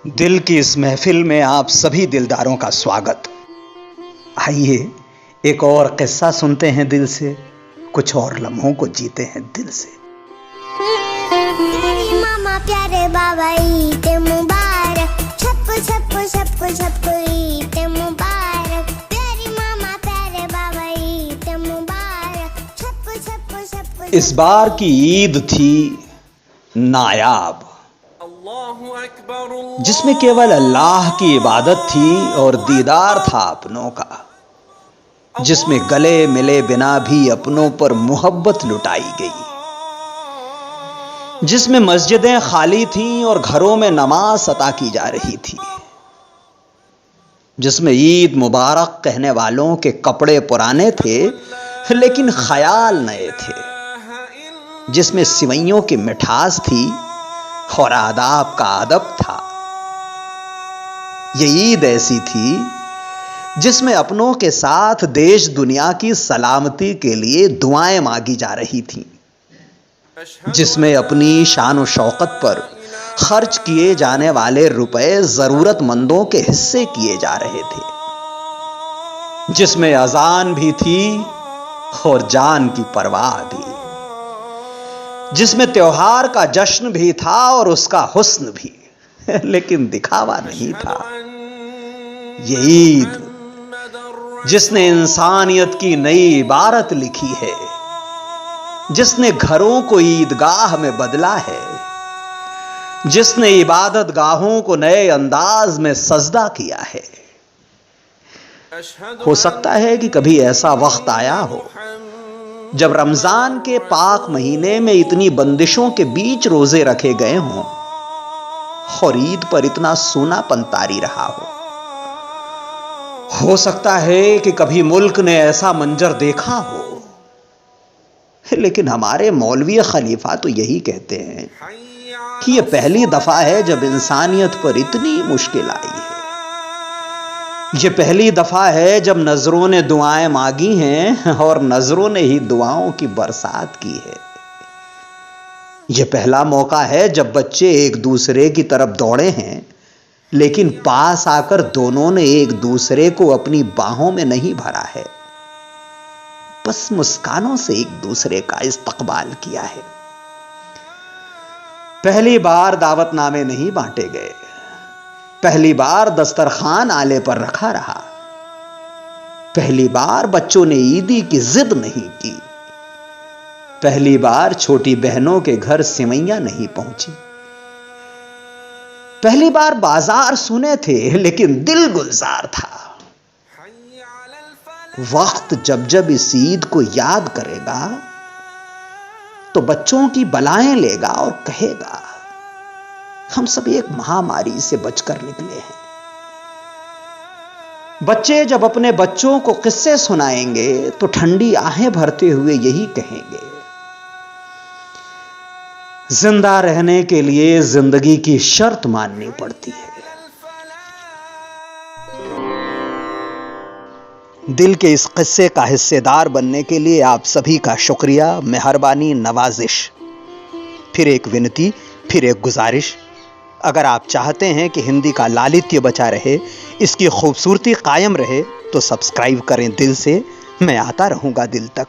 دل کی اس محفل میں آپ سبھی دلداروں کا سواگت۔ آئیے ایک اور قصہ سنتے ہیں دل سے، کچھ اور لمحوں کو جیتے ہیں دل سے۔ ماما پیارے بابا عید مبارک، چھپ چھپ چھپ چھپ عید مبارک، پیاری ماما پیارے بابا عید مبارک، چھپ چھپ چھپ۔ اس بار کی عید تھی نایاب، جس میں کیول اللہ کی عبادت تھی اور دیدار تھا اپنوں کا، جس میں گلے ملے بنا بھی اپنوں پر محبت لٹائی گئی، جس میں مسجدیں خالی تھیں اور گھروں میں نماز ادا کی جا رہی تھی، جس میں عید مبارک کہنے والوں کے کپڑے پرانے تھے لیکن خیال نئے تھے، جس میں سوئیوں کی مٹھاس تھی اور آداب کا ادب تھا۔ یہ عید ایسی تھی جس میں اپنوں کے ساتھ دیش دنیا کی سلامتی کے لیے دعائیں مانگی جا رہی تھیں، جس میں اپنی شان و شوکت پر خرچ کیے جانے والے روپے ضرورت مندوں کے حصے کیے جا رہے تھے، جس میں اذان بھی تھی اور جان کی پرواہ بھی، جس میں تہوار کا جشن بھی تھا اور اس کا حسن بھی، لیکن دکھاوا نہیں تھا۔ یہ عید جس نے انسانیت کی نئی عبارت لکھی ہے، جس نے گھروں کو عیدگاہ میں بدلا ہے، جس نے عبادت گاہوں کو نئے انداز میں سجدہ کیا ہے۔ ہو سکتا ہے کہ کبھی ایسا وقت آیا ہو جب رمضان کے پاک مہینے میں اتنی بندشوں کے بیچ روزے رکھے گئے ہوں اور عید پر اتنا سونا پن طاری رہا ہو سکتا ہے کہ کبھی ملک نے ایسا منظر دیکھا ہو، لیکن ہمارے مولوی خلیفہ تو یہی کہتے ہیں کہ یہ پہلی دفعہ ہے جب انسانیت پر اتنی مشکل آئی ہے، یہ پہلی دفعہ ہے جب نظروں نے دعائیں مانگی ہیں اور نظروں نے ہی دعاؤں کی برسات کی ہے، یہ پہلا موقع ہے جب بچے ایک دوسرے کی طرف دوڑے ہیں لیکن پاس آ کر دونوں نے ایک دوسرے کو اپنی باہوں میں نہیں بھرا ہے، بس مسکانوں سے ایک دوسرے کا استقبال کیا ہے۔ پہلی بار دعوت نامے نہیں بانٹے گئے، پہلی بار دسترخوان آلے پر رکھا رہا، پہلی بار بچوں نے عیدی کی ضد نہیں کی، پہلی بار چھوٹی بہنوں کے گھر سوئیاں نہیں پہنچی، پہلی بار بازار سنے تھے لیکن دل گلزار تھا۔ وقت جب جب اس عید کو یاد کرے گا تو بچوں کی بلائیں لے گا اور کہے گا ہم سب ایک مہاماری سے بچ کر نکلے ہیں۔ بچے جب اپنے بچوں کو قصے سنائیں گے تو ٹھنڈی آہیں بھرتے ہوئے یہی کہیں گے، زندہ رہنے کے لیے زندگی کی شرط ماننی پڑتی ہے۔ دل کے اس قصے کا حصے دار بننے کے لیے آپ سبھی کا شکریہ، مہربانی، نوازش۔ پھر ایک ونتی، پھر ایک گزارش، اگر آپ چاہتے ہیں کہ ہندی کا لالتیہ بچا رہے، اس کی خوبصورتی قائم رہے، تو سبسکرائب کریں دل سے۔ میں آتا رہوں گا دل تک۔